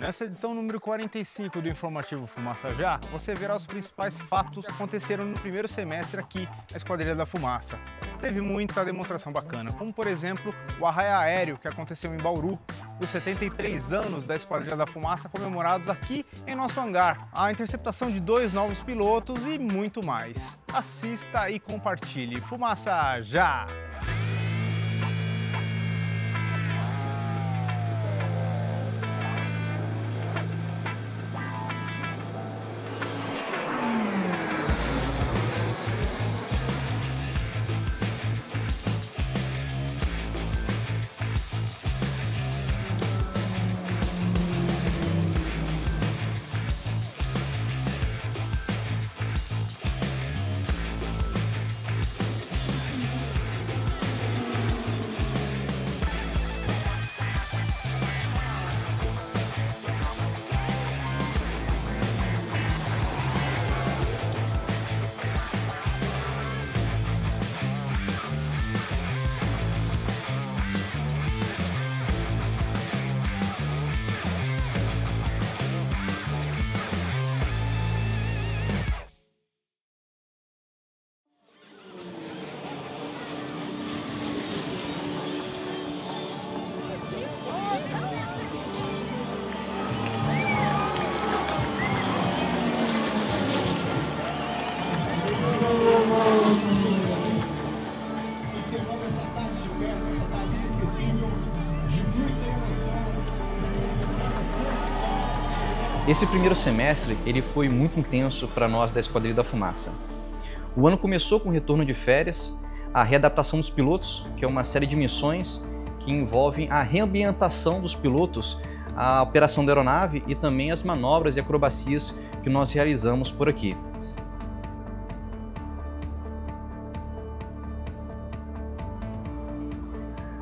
Nessa edição número 45 do Informativo Fumaça Já, você verá os principais fatos que aconteceram no primeiro semestre aqui na Esquadrilha da Fumaça. Teve muita demonstração bacana, como por exemplo o arraia aéreo que aconteceu em Bauru, os 73 anos da Esquadrilha da Fumaça comemorados aqui em nosso hangar, a interceptação de 2 novos pilotos e muito mais. Assista e compartilhe. Fumaça Já! Esse primeiro semestre ele foi muito intenso para nós da Esquadrilha da Fumaça. O ano começou com o retorno de férias, a readaptação dos pilotos, que é uma série de missões que envolvem a reambientação dos pilotos, a operação da aeronave e também as manobras e acrobacias que nós realizamos por aqui.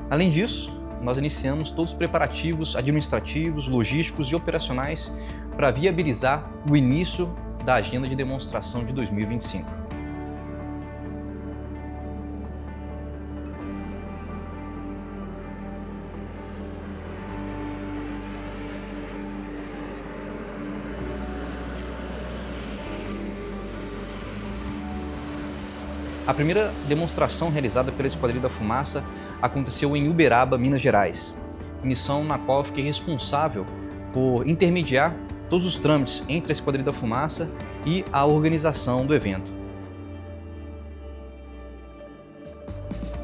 Além disso, nós iniciamos todos os preparativos administrativos, logísticos e operacionais para viabilizar o início da agenda de demonstração de 2025. A primeira demonstração realizada pela Esquadrilha da Fumaça aconteceu em Uberaba, Minas Gerais, missão na qual eu fiquei responsável por intermediar todos os trâmites entre a Esquadrilha da Fumaça e a organização do evento.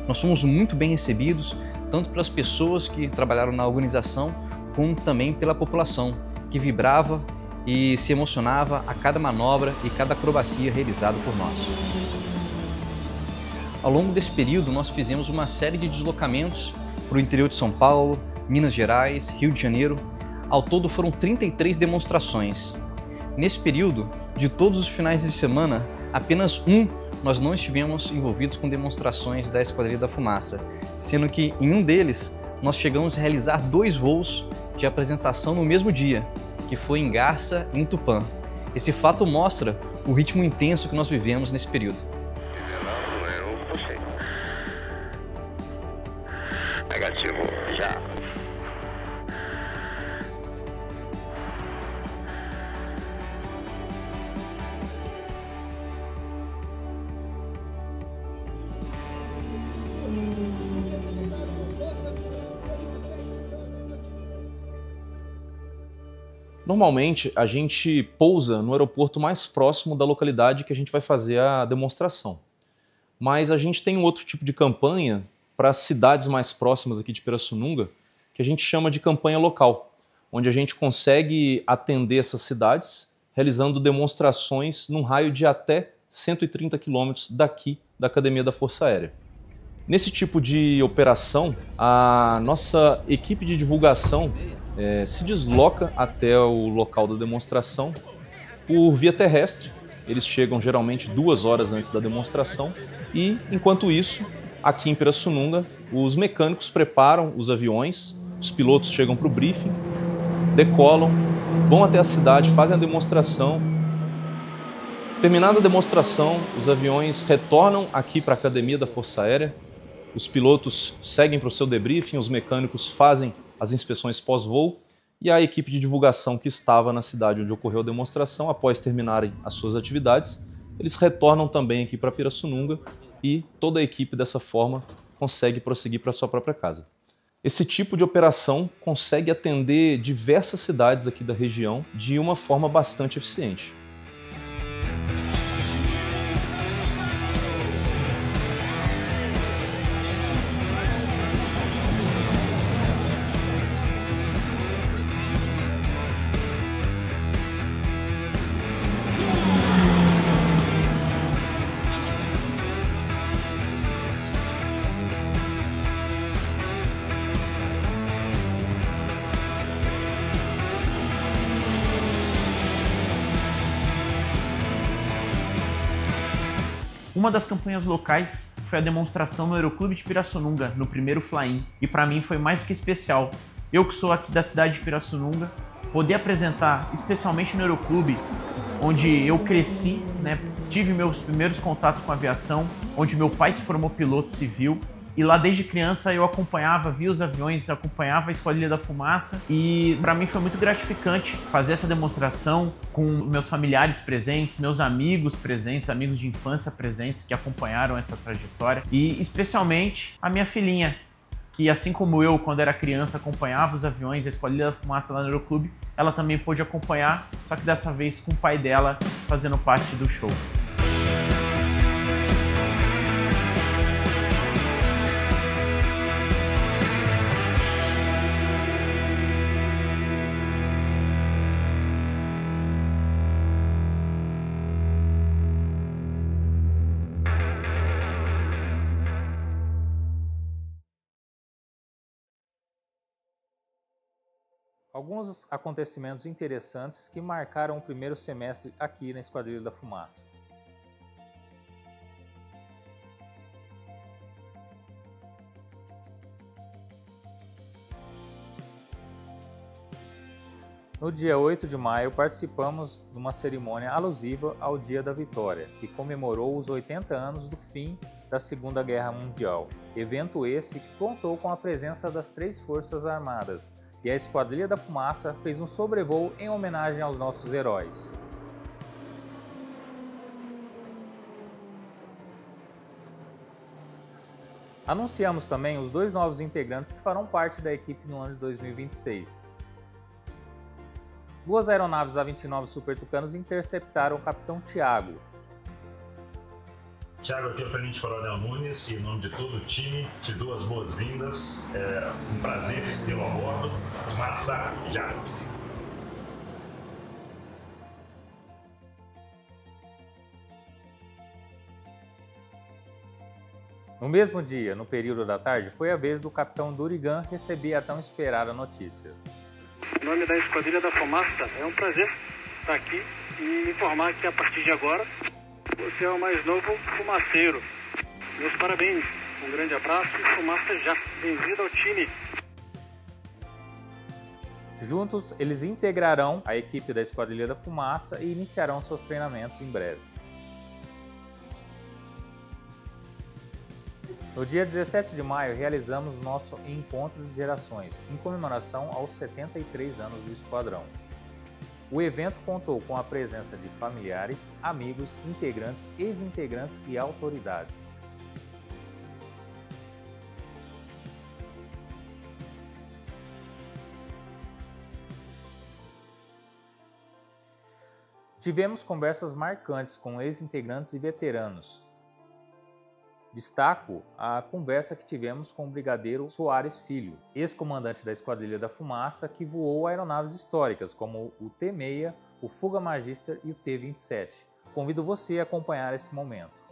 Nós fomos muito bem recebidos, tanto pelas pessoas que trabalharam na organização, como também pela população, que vibrava e se emocionava a cada manobra e cada acrobacia realizada por nós. Ao longo desse período, nós fizemos uma série de deslocamentos para o interior de São Paulo, Minas Gerais, Rio de Janeiro. Ao todo foram 33 demonstrações. Nesse período, de todos os finais de semana, apenas nós não estivemos envolvidos com demonstrações da Esquadrilha da Fumaça, sendo que em um deles nós chegamos a realizar 2 voos de apresentação no mesmo dia, que foi em Garça e em Tupã. Esse fato mostra o ritmo intenso que nós vivemos nesse período. Negativo, já. Normalmente, a gente pousa no aeroporto mais próximo da localidade que a gente vai fazer a demonstração. Mas a gente tem um outro tipo de campanha para as cidades mais próximas aqui de Pirassununga, que a gente chama de campanha local, onde a gente consegue atender essas cidades realizando demonstrações num raio de até 130 quilômetros daqui da Academia da Força Aérea. Nesse tipo de operação, a nossa equipe de divulgação se desloca até o local da demonstração por via terrestre. Eles chegam geralmente 2 horas antes da demonstração e, enquanto isso, aqui em Pirassununga, os mecânicos preparam os aviões, os pilotos chegam para o briefing, decolam, vão até a cidade, fazem a demonstração. Terminada a demonstração, os aviões retornam aqui para a Academia da Força Aérea, os pilotos seguem para o seu debriefing, os mecânicos fazem as inspeções pós-voo e a equipe de divulgação que estava na cidade onde ocorreu a demonstração, após terminarem as suas atividades, eles retornam também aqui para Pirassununga e toda a equipe dessa forma consegue prosseguir para sua própria casa. Esse tipo de operação consegue atender diversas cidades aqui da região de uma forma bastante eficiente. Uma das campanhas locais foi a demonstração no Aeroclube de Pirassununga, no primeiro Fly-In, e para mim foi mais do que especial. Eu que sou aqui da cidade de Pirassununga, poder apresentar, especialmente no Aeroclube, onde eu cresci, né, tive meus primeiros contatos com a aviação, onde meu pai se formou piloto civil, e lá desde criança eu acompanhava, via os aviões, acompanhava a Esquadrilha da Fumaça, e para mim foi muito gratificante fazer essa demonstração com meus familiares presentes, meus amigos presentes, amigos de infância presentes que acompanharam essa trajetória, e especialmente a minha filhinha, que assim como eu, quando era criança, acompanhava os aviões, a Esquadrilha da Fumaça lá no Aeroclube, ela também pôde acompanhar, só que dessa vez com o pai dela fazendo parte do show. Alguns acontecimentos interessantes que marcaram o primeiro semestre aqui na Esquadrilha da Fumaça. No dia 8 de maio, participamos de uma cerimônia alusiva ao Dia da Vitória, que comemorou os 80 anos do fim da Segunda Guerra Mundial. Evento esse que contou com a presença das 3 Forças Armadas, e a Esquadrilha da Fumaça fez um sobrevoo em homenagem aos nossos heróis. Anunciamos também os 2 novos integrantes que farão parte da equipe no ano de 2026. 2 aeronaves A-29 Super Tucanos interceptaram o Capitão Thiago. Thiago, aqui é o Tenente Coronel Nunes e em nome de todo o time, te dou as boas-vindas. É um prazer tê-lo a bordo. Fumaça já! No mesmo dia, no período da tarde, foi a vez do Capitão Durigan receber a tão esperada notícia. Em nome da Esquadrilha da Fumaça, é um prazer estar aqui e informar que a partir de agora você é o mais novo fumaceiro. Meus parabéns, um grande abraço e fumaça já. Bem-vindo ao time. Juntos, eles integrarão a equipe da Esquadrilha da Fumaça e iniciarão seus treinamentos em breve. No dia 17 de maio, realizamos nosso encontro de gerações, em comemoração aos 73 anos do Esquadrão. O evento contou com a presença de familiares, amigos, integrantes, ex-integrantes e autoridades. Tivemos conversas marcantes com ex-integrantes e veteranos. Destaco a conversa que tivemos com o Brigadeiro Soares Filho, ex-comandante da Esquadrilha da Fumaça, que voou aeronaves históricas como o T-6, o Fuga Magister e o T-27. Convido você a acompanhar esse momento.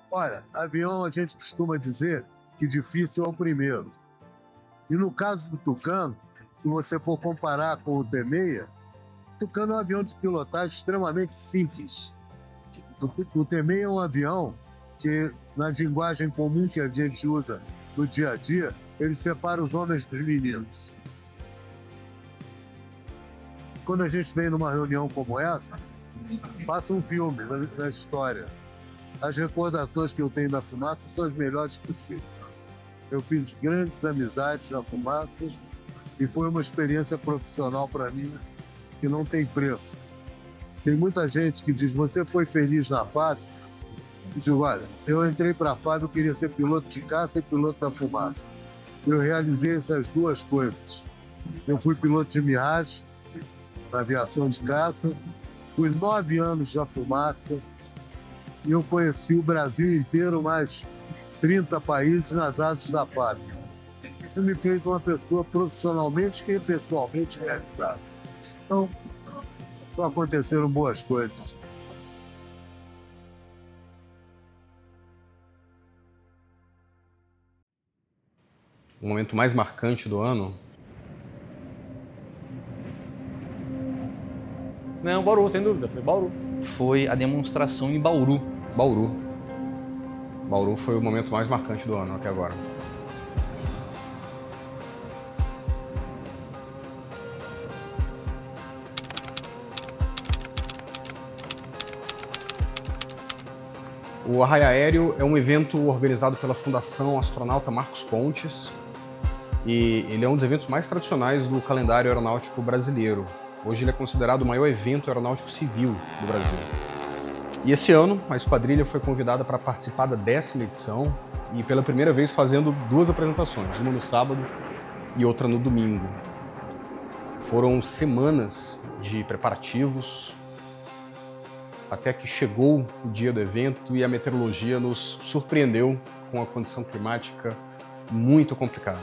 Olha, avião a gente costuma dizer que difícil é o primeiro. E no caso do Tucano, se você for comparar com o T-6, o Tucano é um avião de pilotagem extremamente simples. O T-6 é um avião que, na linguagem comum que a gente usa no dia a dia, ele separa os homens dos meninos. Quando a gente vem numa reunião como essa, passa um filme da história. As recordações que eu tenho da Fumaça são as melhores possíveis. Eu fiz grandes amizades na Fumaça E foi uma experiência profissional para mim que não tem preço. Tem muita gente que diz, você foi feliz na FAB? Eu digo, olha, eu entrei para a FAB, eu queria ser piloto de caça e piloto da fumaça. Eu realizei essas duas coisas. Eu fui piloto de Mirage, na aviação de caça, fui 9 anos da fumaça e eu conheci o Brasil inteiro, mais 30 países nas asas da FAB. Isso me fez uma pessoa profissionalmente e pessoalmente realizada. Então, só aconteceram boas coisas. O momento mais marcante do ano? Não, Bauru, sem dúvida, foi Bauru. Foi a demonstração em Bauru. Bauru foi o momento mais marcante do ano até agora. O Arraia Aéreo é um evento organizado pela Fundação Astronauta Marcos Pontes e ele é um dos eventos mais tradicionais do calendário aeronáutico brasileiro. Hoje ele é considerado o maior evento aeronáutico civil do Brasil. E esse ano a esquadrilha foi convidada para participar da 10ª edição e pela primeira vez fazendo 2 apresentações, uma no sábado e outra no domingo. Foram semanas de preparativos, até que chegou o dia do evento e a meteorologia nos surpreendeu com a condição climática muito complicada.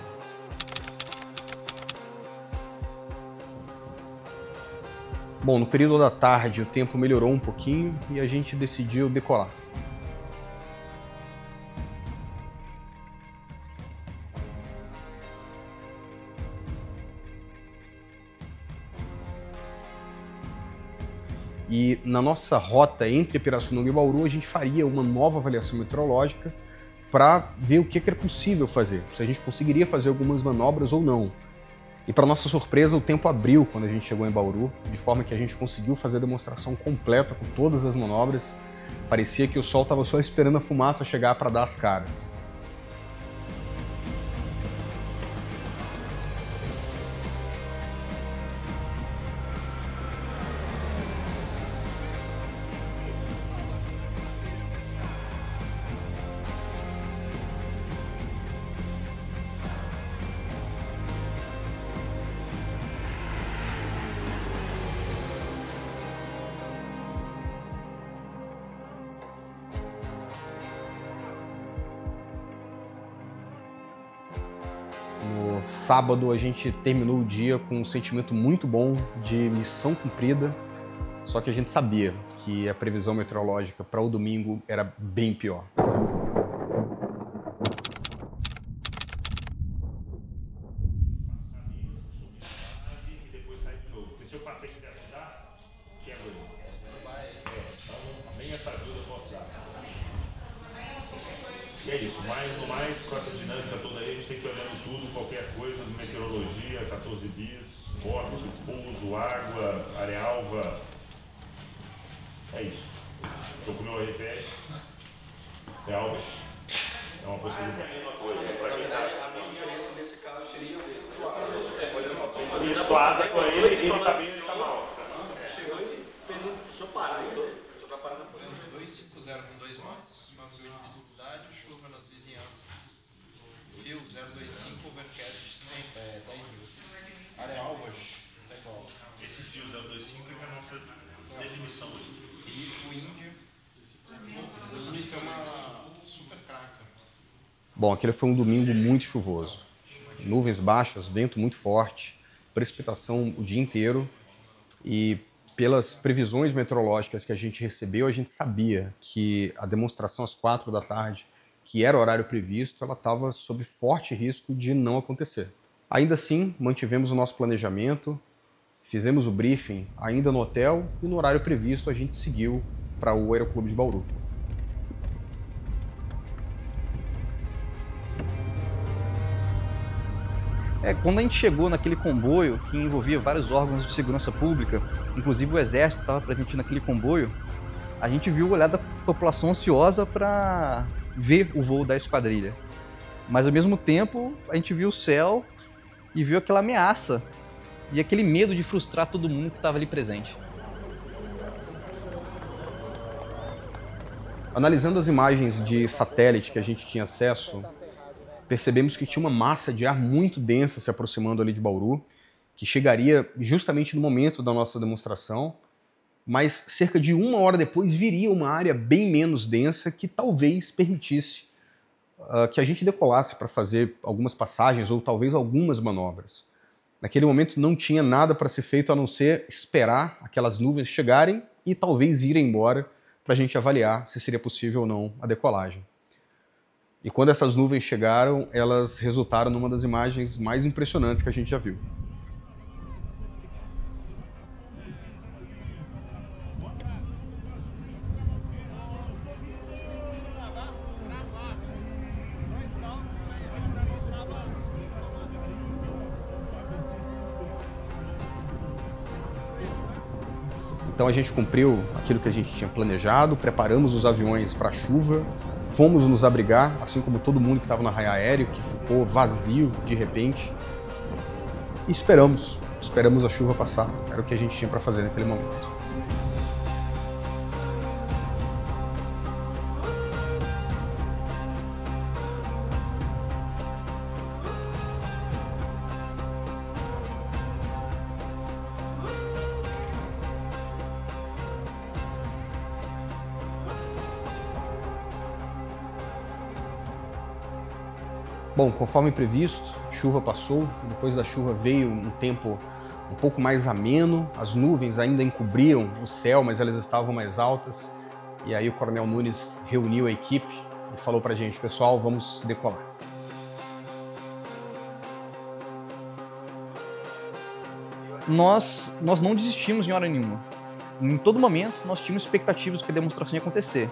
Bom, no período da tarde o tempo melhorou um pouquinho e a gente decidiu decolar. E na nossa rota entre Pirassununga e Bauru, a gente faria uma nova avaliação meteorológica para ver o que era possível fazer, se a gente conseguiria fazer algumas manobras ou não. E para nossa surpresa, o tempo abriu quando a gente chegou em Bauru, de forma que a gente conseguiu fazer a demonstração completa com todas as manobras. Parecia que o sol estava só esperando a fumaça chegar para dar as caras. No sábado a gente terminou o dia com um sentimento muito bom de missão cumprida, só que a gente sabia que a previsão meteorológica para o domingo era bem pior. E é isso, mas no mais, com essa dinâmica toda aí, a gente tem que ir olhando tudo, qualquer coisa, meteorologia, 14 bis, corte, pouso, água, arealva. É isso. Estou com o meu RPS, arealvas, é uma possibilidade. A mesma coisa, para quem tá... A minha diferença nesse caso seria o mesmo. Isso, a asa com ele tá bem, ele tá mal. Chegou e fez um... Deixa eu parar, então. Só para parar na posição. 250 com 2 knots, 9 de visibilidade, chuva nas vizinhanças. Fio 025, overcast 10 mil. Arealvas, tá igual. Esse fio 025 é a nossa definição. E o Índia. O Índia é uma super craca. Bom, aquele foi um domingo muito chuvoso. Nuvens baixas, vento muito forte, precipitação o dia inteiro e pelas previsões meteorológicas que a gente recebeu, a gente sabia que a demonstração às 4 da tarde, que era o horário previsto, ela estava sob forte risco de não acontecer. Ainda assim, mantivemos o nosso planejamento, fizemos o briefing ainda no hotel e no horário previsto a gente seguiu para o Aeroclube de Bauru. Quando a gente chegou naquele comboio que envolvia vários órgãos de segurança pública, inclusive o Exército estava presente naquele comboio, a gente viu o olhar da população ansiosa para ver o voo da esquadrilha. Mas ao mesmo tempo, a gente viu o céu e viu aquela ameaça e aquele medo de frustrar todo mundo que estava ali presente. Analisando as imagens de satélite que a gente tinha acesso, percebemos que tinha uma massa de ar muito densa se aproximando ali de Bauru, que chegaria justamente no momento da nossa demonstração, mas cerca de 1 hora depois viria uma área bem menos densa que talvez permitisse que a gente decolasse para fazer algumas passagens ou talvez algumas manobras. Naquele momento não tinha nada para ser feito a não ser esperar aquelas nuvens chegarem e talvez irem embora para a gente avaliar se seria possível ou não a decolagem. E quando essas nuvens chegaram, elas resultaram numa das imagens mais impressionantes que a gente já viu. Então a gente cumpriu aquilo que a gente tinha planejado, preparamos os aviões para a chuva, fomos nos abrigar, assim como todo mundo que estava no arraio aéreo, que ficou vazio de repente, e esperamos a chuva passar. Era o que a gente tinha para fazer naquele momento. Bom, conforme previsto, a chuva passou, depois da chuva veio um tempo um pouco mais ameno, as nuvens ainda encobriam o céu, mas elas estavam mais altas, e aí o Coronel Nunes reuniu a equipe e falou pra gente: pessoal, vamos decolar. Nós não desistimos em hora nenhuma. Em todo momento, nós tínhamos expectativas que a demonstração ia acontecer,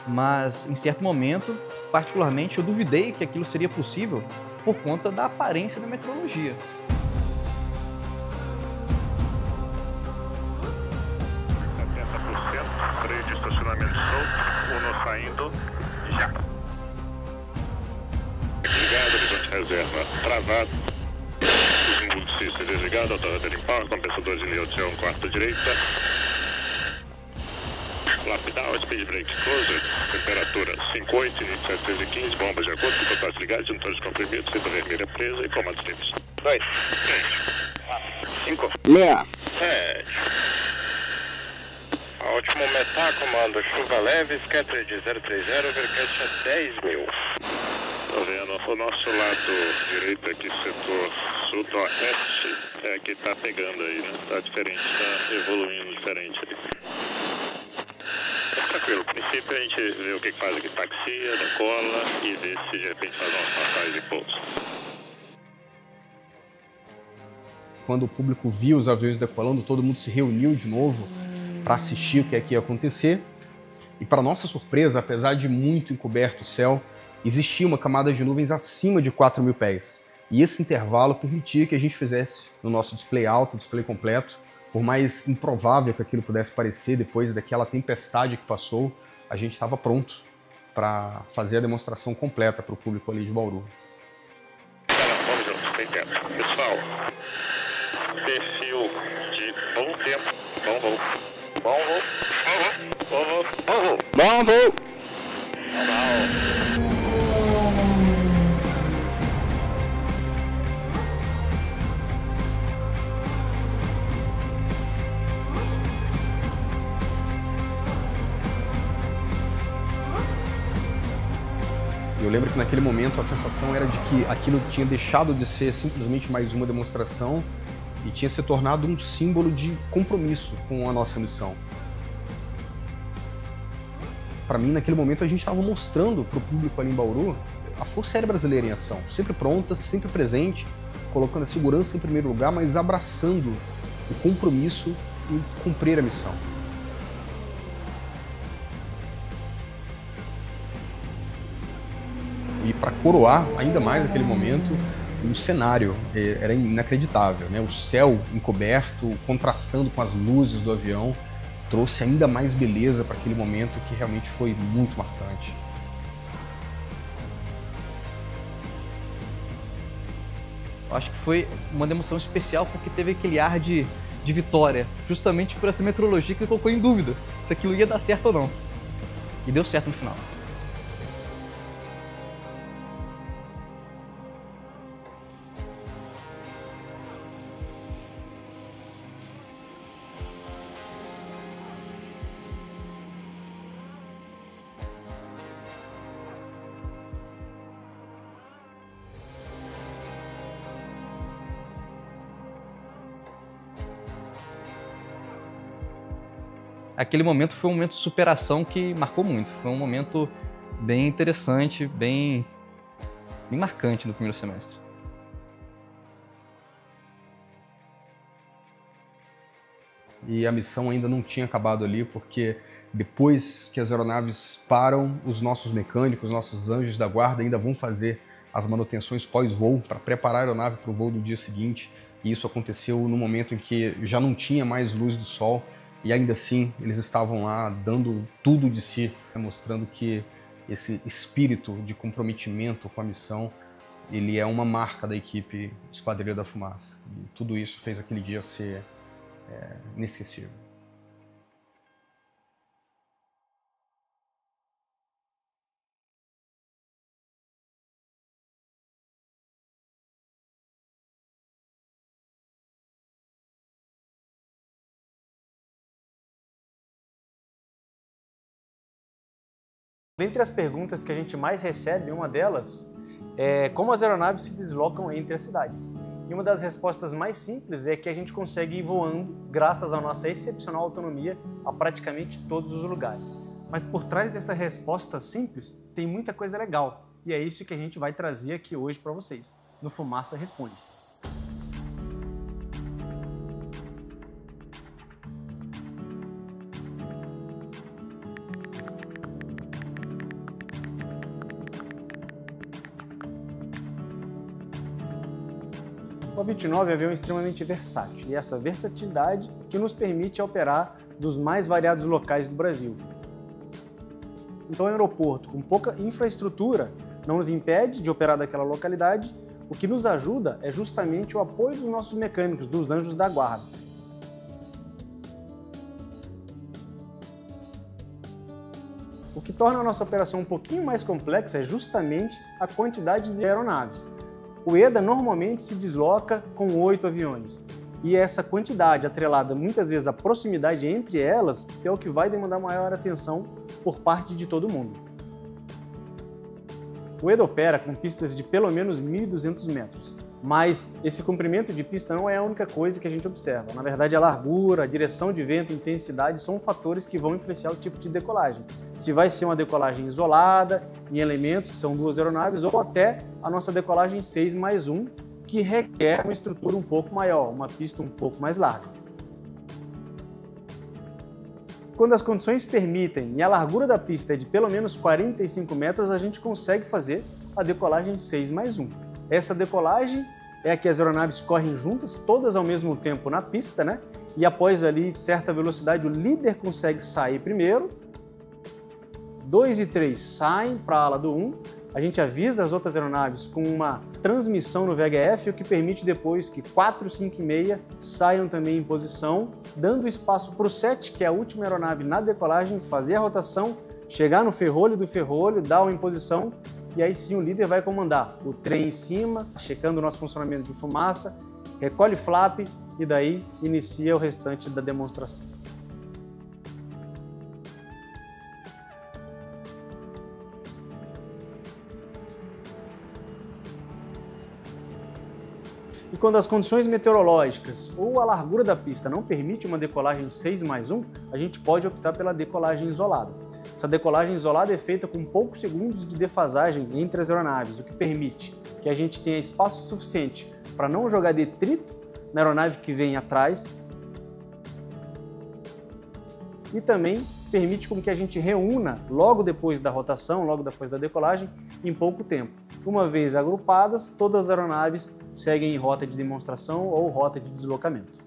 mas em certo momento, particularmente, eu duvidei que aquilo seria possível por conta da aparência da meteorologia. Freio de estacionamento solto, Uno saindo, já. Desligado, horizonte reserva travado. Os embutidos desligado, alternador em pau, compensador de linha quarta direita. Lapidal, speed brake closer, temperatura 58, 715, bombas de acordo, contatos ligados, motores comprimidos, fita vermelha presa e comandos livres. 2, 3, 5, 6, 7. Último metal, comando chuva leve, scatter de 030, overcast a 10.000. Tá vendo? O nosso lado direito aqui, setor sudoeste, é que tá pegando aí, né? Tá diferente, tá evoluindo diferente ali. Tranquilo, no princípio a gente vê o que faz aqui, taxia, decola e vê se de repente faz umas passagens de pouso. Quando o público viu os aviões decolando, todo mundo se reuniu de novo para assistir o que é que ia acontecer. E para nossa surpresa, apesar de muito encoberto o céu, existia uma camada de nuvens acima de 4.000 pés. E esse intervalo permitia que a gente fizesse no nosso display alto, display completo. Por mais improvável que aquilo pudesse parecer, depois daquela tempestade que passou, a gente estava pronto para fazer a demonstração completa para o público ali de Bauru. Vamos juntos, tem tempo. Pessoal, perfil de bom tempo, bom voo. Bom voo, bom voo, bom voo, bom voo. Eu lembro que naquele momento a sensação era de que aquilo tinha deixado de ser simplesmente mais uma demonstração e tinha se tornado um símbolo de compromisso com a nossa missão. Para mim, naquele momento, a gente estava mostrando para o público ali em Bauru a Força Aérea Brasileira em ação, sempre pronta, sempre presente, colocando a segurança em primeiro lugar, mas abraçando o compromisso em cumprir a missão. E para coroar ainda mais aquele momento, o cenário era inacreditável, né? O céu encoberto, contrastando com as luzes do avião, trouxe ainda mais beleza para aquele momento que realmente foi muito marcante. Eu acho que foi uma demonstração especial porque teve aquele ar de vitória, justamente por essa meteorologia que colocou em dúvida se aquilo ia dar certo ou não. E deu certo no final. Aquele momento foi um momento de superação que marcou muito. Foi um momento bem interessante, bem marcante no primeiro semestre. E a missão ainda não tinha acabado ali, porque depois que as aeronaves param, os nossos mecânicos, os nossos anjos da guarda ainda vão fazer as manutenções pós-voo para preparar a aeronave para o voo do dia seguinte. E isso aconteceu no momento em que já não tinha mais luz do sol. E ainda assim, eles estavam lá dando tudo de si, mostrando que esse espírito de comprometimento com a missão, ele é uma marca da equipe Esquadrilha da Fumaça. E tudo isso fez aquele dia ser inesquecível. Dentre as perguntas que a gente mais recebe, uma delas é como as aeronaves se deslocam entre as cidades. E uma das respostas mais simples é que a gente consegue ir voando graças à nossa excepcional autonomia a praticamente todos os lugares. Mas por trás dessa resposta simples tem muita coisa legal. E é isso que a gente vai trazer aqui hoje para vocês, no Fumaça Responde. O 29 é um avião extremamente versátil e essa versatilidade que nos permite operar dos mais variados locais do Brasil. Então, um aeroporto com pouca infraestrutura não nos impede de operar daquela localidade, o que nos ajuda é justamente o apoio dos nossos mecânicos, dos anjos da guarda. O que torna a nossa operação um pouquinho mais complexa é justamente a quantidade de aeronaves. O EDA normalmente se desloca com 8 aviões, e essa quantidade, atrelada muitas vezes à proximidade entre elas, é o que vai demandar maior atenção por parte de todo mundo. O EDA opera com pistas de pelo menos 1.200 metros, mas esse comprimento de pista não é a única coisa que a gente observa. Na verdade, a largura, a direção de vento, a intensidade são fatores que vão influenciar o tipo de decolagem. Se vai ser uma decolagem isolada, em elementos que são 2 aeronaves, ou até a nossa decolagem 6+1, que requer uma estrutura um pouco maior, uma pista um pouco mais larga. Quando as condições permitem e a largura da pista é de pelo menos 45 metros, a gente consegue fazer a decolagem 6+1. Essa decolagem é a que as aeronaves correm juntas, todas ao mesmo tempo na pista, né? E após ali certa velocidade, o líder consegue sair primeiro, 2 e 3 saem para a ala do 1, a gente avisa as outras aeronaves com uma transmissão no VHF, o que permite depois que 4, 5 e meia saiam também em posição, dando espaço para o 7, que é a última aeronave na decolagem, fazer a rotação, chegar no ferrolho do ferrolho, dar uma em posição, e aí sim o líder vai comandar o trem em cima, checando o nosso funcionamento de fumaça, recolhe flap e daí inicia o restante da demonstração. E quando as condições meteorológicas ou a largura da pista não permite uma decolagem 6+1, a gente pode optar pela decolagem isolada. Essa decolagem isolada é feita com poucos segundos de defasagem entre as aeronaves, o que permite que a gente tenha espaço suficiente para não jogar detrito na aeronave que vem atrás e também permite com que a gente reúna logo depois da rotação, logo depois da decolagem, em pouco tempo. Uma vez agrupadas, todas as aeronaves seguem em rota de demonstração ou rota de deslocamento.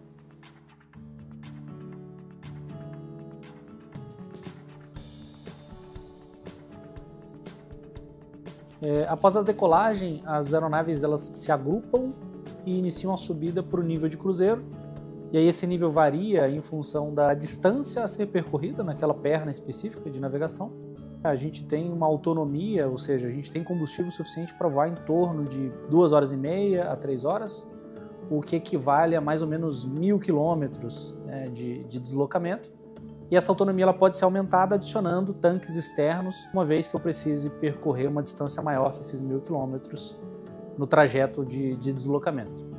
Após a decolagem, as aeronaves elas se agrupam e iniciam a subida para o nível de cruzeiro. E aí esse nível varia em função da distância a ser percorrida naquela perna específica de navegação. A gente tem uma autonomia, ou seja, a gente tem combustível suficiente para voar em torno de 2 horas e meia a 3 horas, o que equivale a mais ou menos 1.000 quilômetros de deslocamento. E essa autonomia ela pode ser aumentada adicionando tanques externos, uma vez que eu precise percorrer uma distância maior que esses 1.000 quilômetros no trajeto de deslocamento.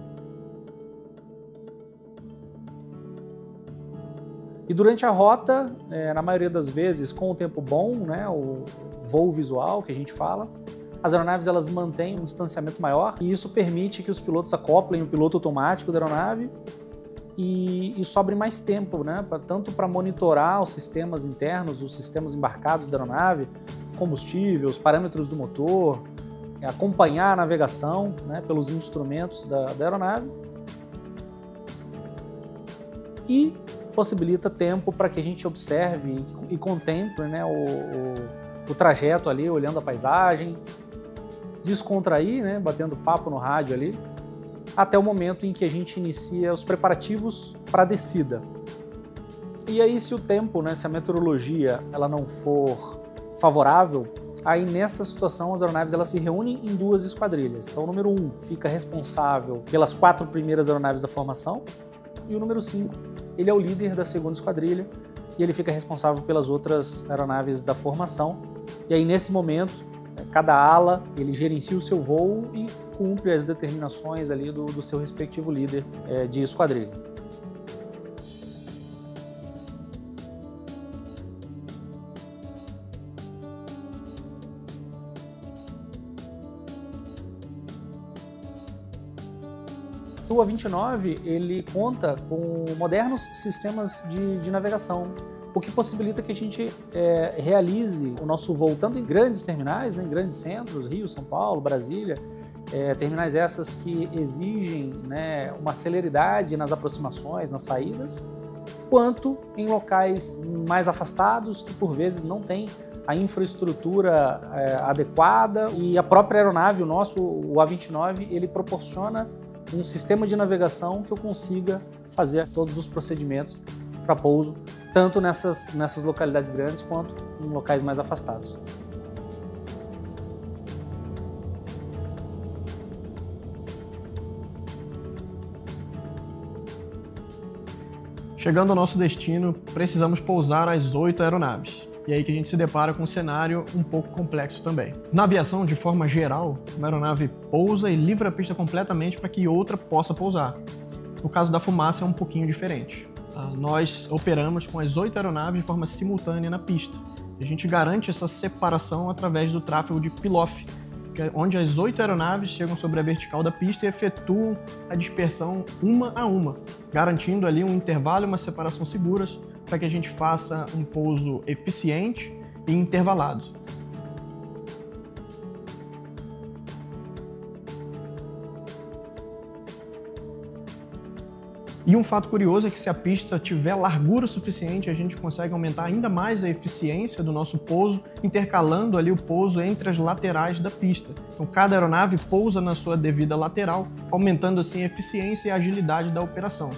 E durante a rota, na maioria das vezes, com o tempo bom, né, o voo visual que a gente fala, as aeronaves elas mantêm um distanciamento maior e isso permite que os pilotos acoplem o piloto automático da aeronave e sobre mais tempo, né, tanto para monitorar os sistemas internos, os sistemas embarcados da aeronave, combustível, os parâmetros do motor, acompanhar a navegação, né, pelos instrumentos da aeronave e possibilita tempo para que a gente observe e contemple, né, o trajeto ali, olhando a paisagem, descontrair, né, batendo papo no rádio ali, até o momento em que a gente inicia os preparativos para a descida. E aí, se o tempo, né, se a meteorologia ela não for favorável, aí nessa situação as aeronaves elas se reúnem em 2 esquadrilhas. Então o número 1 fica responsável pelas 4 primeiras aeronaves da formação e o número 5 ele é o líder da 2ª esquadrilha e ele fica responsável pelas outras aeronaves da formação. E aí, nesse momento, cada ala ele gerencia o seu voo e cumpre as determinações ali do seu respectivo líder de esquadrilha. O A29 ele conta com modernos sistemas de navegação, o que possibilita que a gente realize o nosso voo tanto em grandes terminais, né, em grandes centros, Rio, São Paulo, Brasília, terminais essas que exigem, né, uma celeridade nas aproximações, nas saídas, quanto em locais mais afastados que por vezes não têm a infraestrutura adequada e a própria aeronave, o A29, ele proporciona um sistema de navegação que eu consiga fazer todos os procedimentos para pouso, tanto nessas localidades grandes quanto em locais mais afastados. Chegando ao nosso destino, precisamos pousar as 8 aeronaves. E aí que a gente se depara com um cenário um pouco complexo também. Na aviação, de forma geral, uma aeronave pousa e livra a pista completamente para que outra possa pousar. No caso da fumaça é um pouquinho diferente. Nós operamos com as 8 aeronaves de forma simultânea na pista. A gente garante essa separação através do tráfego de pill-off, onde as 8 aeronaves chegam sobre a vertical da pista e efetuam a dispersão uma a uma, garantindo ali um intervalo e uma separação seguras para que a gente faça um pouso eficiente e intervalado. E um fato curioso é que se a pista tiver largura suficiente, a gente consegue aumentar ainda mais a eficiência do nosso pouso, intercalando ali o pouso entre as laterais da pista. Então cada aeronave pousa na sua devida lateral, aumentando assim a eficiência e a agilidade da operação.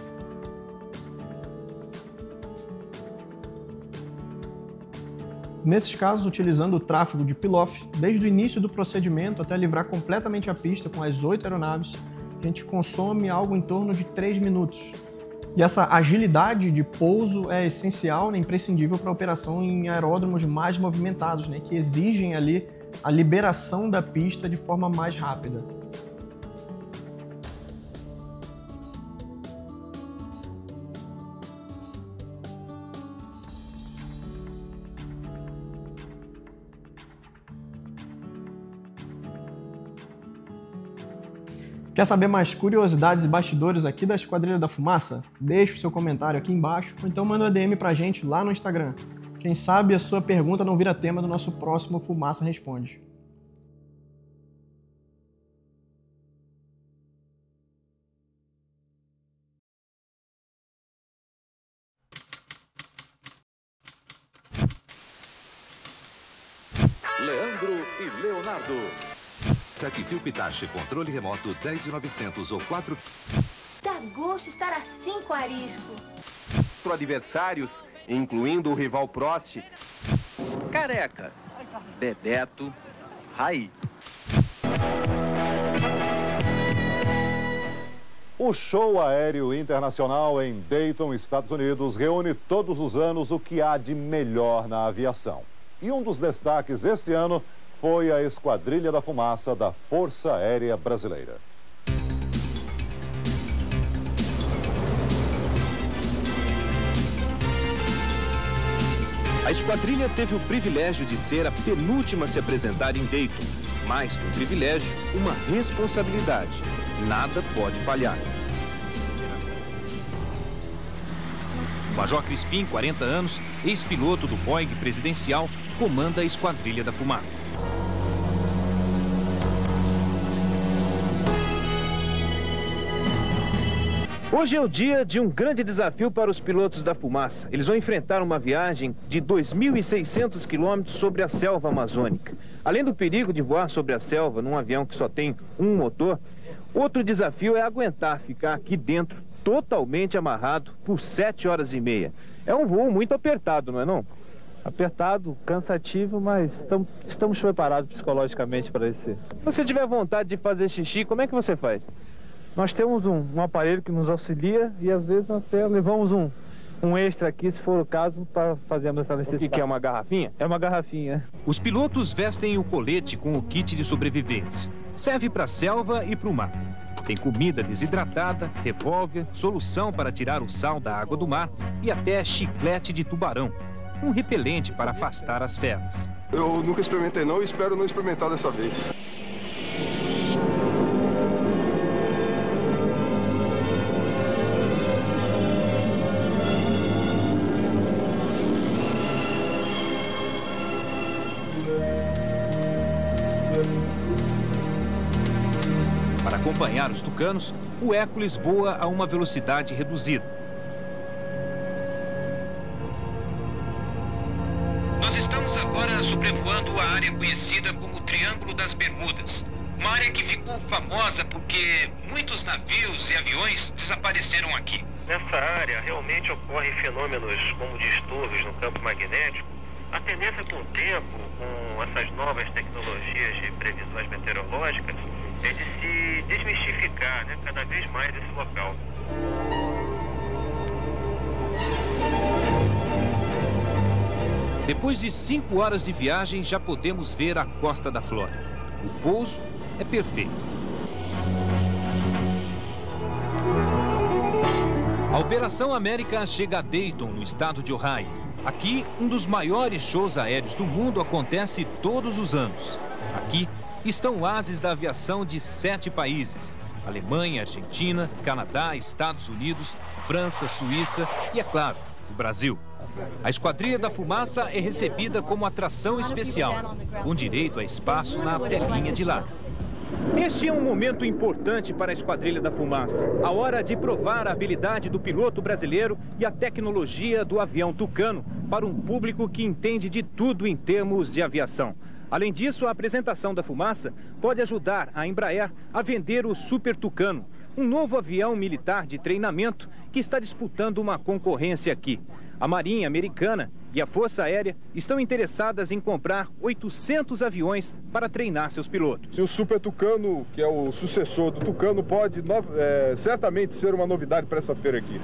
Nesses casos, utilizando o tráfego de pill-off, desde o início do procedimento até livrar completamente a pista com as 8 aeronaves, a gente consome algo em torno de 3 minutos. E essa agilidade de pouso é essencial, né, imprescindível para a operação em aeródromos mais movimentados, né, que exigem ali a liberação da pista de forma mais rápida. Quer saber mais curiosidades e bastidores aqui da Esquadrilha da Fumaça? Deixe o seu comentário aqui embaixo ou então manda uma DM pra gente lá no Instagram. Quem sabe a sua pergunta não vira tema do nosso próximo Fumaça Responde. Leandro e Leonardo. 7 fio Pitache, controle remoto 10.900 ou 4... Dá gosto estar assim com Arisco. Adversários, incluindo o rival Prost, Careca, Bebeto, Raí. O show aéreo internacional em Dayton, Estados Unidos, reúne todos os anos o que há de melhor na aviação. E um dos destaques este ano foi a Esquadrilha da Fumaça da Força Aérea Brasileira. A esquadrilha teve o privilégio de ser a penúltima a se apresentar em Dayton. Mais que um privilégio, uma responsabilidade. Nada pode falhar. Major Crispim, 40 anos, ex-piloto do Boeing presidencial, comanda a Esquadrilha da Fumaça. Hoje é o dia de um grande desafio para os pilotos da Fumaça. Eles vão enfrentar uma viagem de 2.600 quilômetros sobre a selva amazônica. Além do perigo de voar sobre a selva num avião que só tem um motor, outro desafio é aguentar ficar aqui dentro, totalmente amarrado, por 7 horas e meia. É um voo muito apertado, não é não? Apertado, cansativo, mas estamos preparados psicologicamente para esse. Se você tiver vontade de fazer xixi, como é que você faz? Nós temos um aparelho que nos auxilia e às vezes nós até levamos um extra aqui, se for o caso, para fazermos essa necessidade. O que é uma garrafinha? É uma garrafinha. Os pilotos vestem o colete com o kit de sobrevivência. Serve para a selva e para o mar. Tem comida desidratada, revólver, solução para tirar o sal da água do mar e até chiclete de tubarão. Um repelente para afastar as feras. Eu nunca experimentei não e espero não experimentar dessa vez. Para acompanhar os tucanos, o Hércules voa a uma velocidade reduzida. Nós estamos agora sobrevoando a área conhecida como Triângulo das Bermudas. Uma área que ficou famosa porque muitos navios e aviões desapareceram aqui. Nessa área realmente ocorrem fenômenos como distúrbios no campo magnético. A tendência com o tempo, com essas novas tecnologias de previsões meteorológicas, é de se desmistificar, né, cada vez mais esse local. Depois de 5 horas de viagem, já podemos ver a costa da Flórida. O pouso é perfeito. A Operação América chega a Dayton, no estado de Ohio. Aqui, um dos maiores shows aéreos do mundo acontece todos os anos. Aqui estão oásis da aviação de 7 países: Alemanha, Argentina, Canadá, Estados Unidos, França, Suíça e, é claro, o Brasil. A Esquadrilha da Fumaça é recebida como atração especial, com direito a espaço na telinha de lá. Este é um momento importante para a Esquadrilha da Fumaça. A hora de provar a habilidade do piloto brasileiro e a tecnologia do avião Tucano para um público que entende de tudo em termos de aviação. Além disso, a apresentação da Fumaça pode ajudar a Embraer a vender o Super Tucano, um novo avião militar de treinamento que está disputando uma concorrência aqui. A Marinha Americana e a Força Aérea estão interessadas em comprar 800 aviões para treinar seus pilotos. E o Super Tucano, que é o sucessor do Tucano, pode certamente ser uma novidade para essa feira aqui.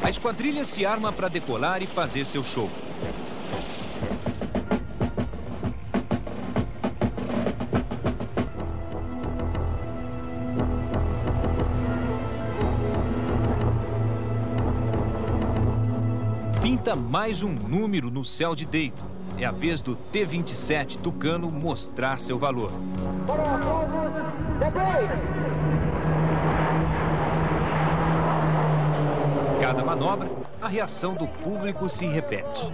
A esquadrilha se arma para decolar e fazer seu show. Pinta mais um número no céu de Dayton. É a vez do T-27 Tucano mostrar seu valor. Cada manobra, a reação do público se repete.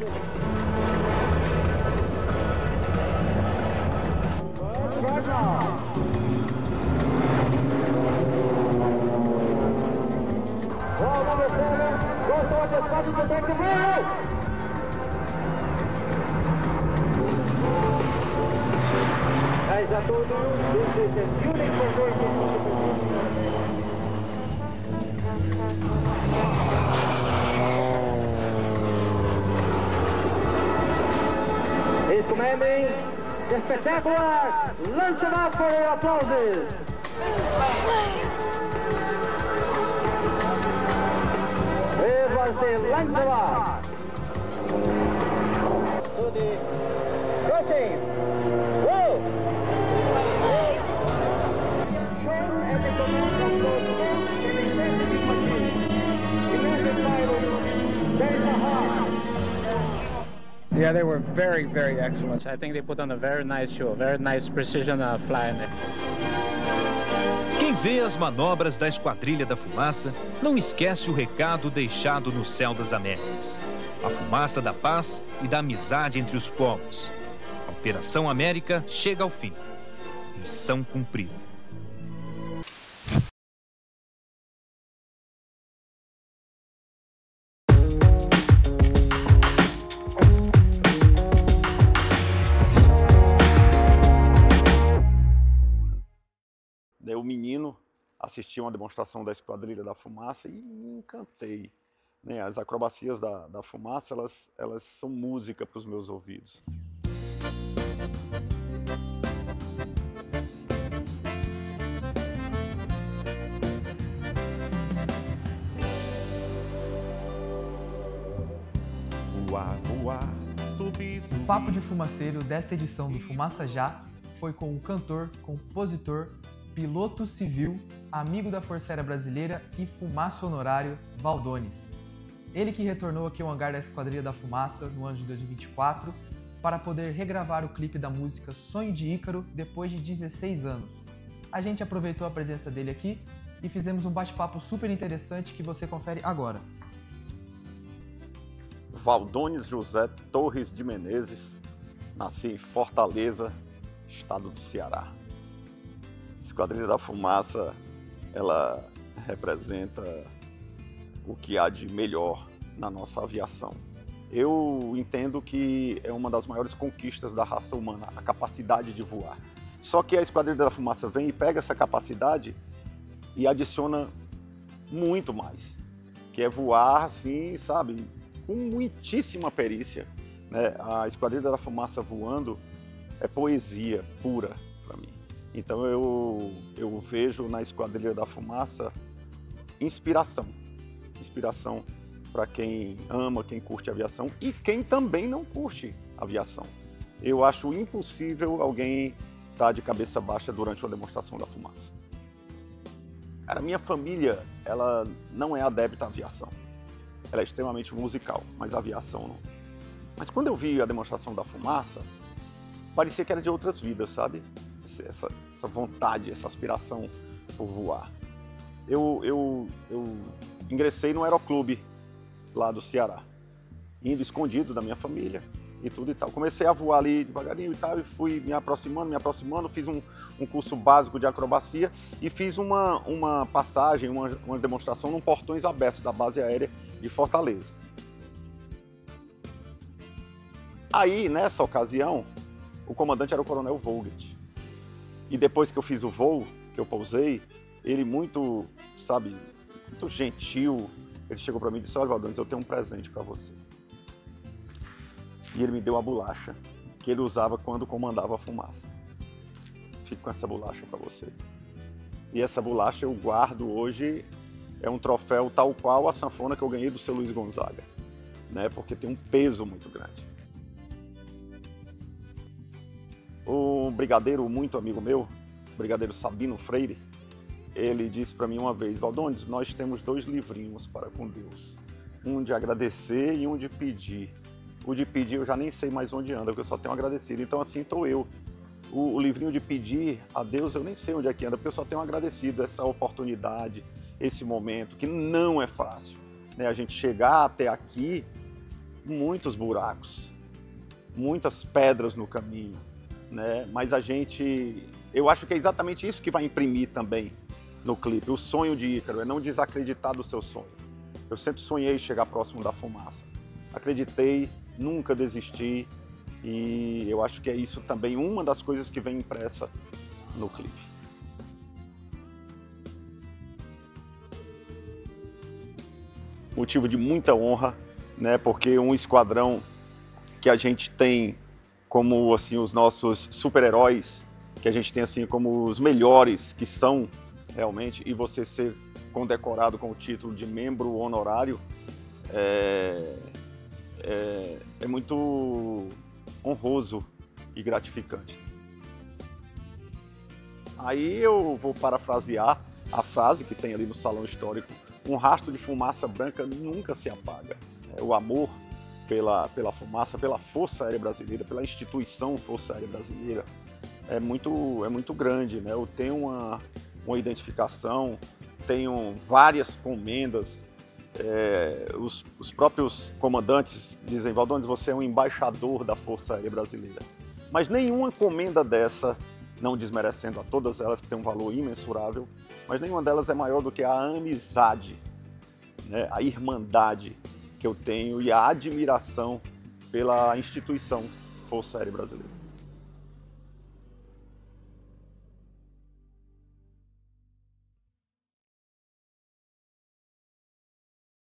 a todos. This is a beautiful day. He's commanding the spectacular Lancelot for your applauses. It was the Lancelot. To the crossing. Whoa! Shown at the command of those men in intensity machine. Imagine pilot, there's a heart. Yeah, they were very, very excellent. I think they put on a very nice show, very nice precision flying. Quem vê as manobras da Esquadrilha da Fumaça não esquece o recado deixado no céu das Américas. A fumaça da paz e da amizade entre os povos. A Operação América chega ao fim. Missão cumprida. Eu, menino, assisti uma demonstração da Esquadrilha da Fumaça e me encantei. Né? As acrobacias da fumaça, elas são música para os meus ouvidos. Voar, voar, subir, subir. O papo de fumaceiro desta edição do Fumaça Já foi com o cantor, compositor, piloto civil, amigo da Força Aérea Brasileira e fumaça honorário, Valdones. Ele que retornou aqui ao hangar da Esquadrilha da Fumaça no ano de 2024 para poder regravar o clipe da música Sonho de Ícaro depois de 16 anos. A gente aproveitou a presença dele aqui e fizemos um bate-papo super interessante que você confere agora. Valdones José Torres de Menezes, nasci em Fortaleza, estado do Ceará. Esquadrilha da Fumaça, ela representa o que há de melhor na nossa aviação. Eu entendo que é uma das maiores conquistas da raça humana, a capacidade de voar. Só que a Esquadrilha da Fumaça vem e pega essa capacidade e adiciona muito mais, que é voar assim, sabe, com muitíssima perícia. Né? A Esquadrilha da Fumaça voando é poesia pura para mim. Então eu vejo na Esquadrilha da Fumaça inspiração para quem ama, quem curte aviação e quem também não curte aviação. Eu acho impossível alguém estar de cabeça baixa durante uma demonstração da fumaça. Cara, minha família, ela não é adepta à aviação. Ela é extremamente musical, mas a aviação não. Mas quando eu vi a demonstração da fumaça, parecia que era de outras vidas, sabe? Essa vontade, essa aspiração por voar. Eu ingressei no aeroclube lá do Ceará, indo escondido da minha família e tudo e tal. Comecei a voar ali devagarinho e tal, e fui me aproximando, fiz um curso básico de acrobacia e fiz uma passagem, uma demonstração num portões abertos da base aérea de Fortaleza. Aí, nessa ocasião, o comandante era o Coronel Vogt. E depois que eu fiz o voo, que eu pousei, ele muito, sabe, muito gentil, ele chegou para mim e disse: olha, Valdones, eu tenho um presente para você. E ele me deu uma bolacha que ele usava quando comandava a fumaça. Fico com essa bolacha para você. E essa bolacha eu guardo hoje, é um troféu tal qual a sanfona que eu ganhei do seu Luiz Gonzaga, né? Porque tem um peso muito grande. O brigadeiro, muito amigo meu, o brigadeiro Sabino Freire, ele disse para mim uma vez: Valdones, nós temos 2 livrinhos para com Deus. Um de agradecer e um de pedir. O de pedir eu já nem sei mais onde anda, porque eu só tenho agradecido. Então assim estou eu. O livrinho de pedir a Deus eu nem sei onde é que anda, porque eu só tenho agradecido essa oportunidade, esse momento, que não é fácil. Né? A gente chegar até aqui, muitos buracos, muitas pedras no caminho. Né? Mas eu acho que é exatamente isso que vai imprimir também no clipe, o sonho de Ícaro, é não desacreditar do seu sonho. Eu sempre sonhei chegar próximo da fumaça, acreditei, nunca desisti E eu acho que é isso também uma das coisas que vem impressa no clipe. Motivo de muita honra, né? Porque um esquadrão que a gente tem como assim os nossos super-heróis, que a gente tem assim como os melhores que são realmente, e você ser condecorado com o título de membro honorário é muito honroso e gratificante. Aí eu vou parafrasear a frase que tem ali no Salão Histórico: um rastro de fumaça branca nunca se apaga. O amor pela fumaça, pela Força Aérea Brasileira, pela instituição Força Aérea Brasileira é muito grande, né? Eu tenho uma identificação, tenho várias comendas, os próprios comandantes dizem: Valdones, você é um embaixador da Força Aérea Brasileira. Mas nenhuma comenda dessa, não desmerecendo a todas elas que têm um valor imensurável, mas nenhuma delas é maior do que a amizade, né? A irmandade que eu tenho e a admiração pela instituição Força Aérea Brasileira.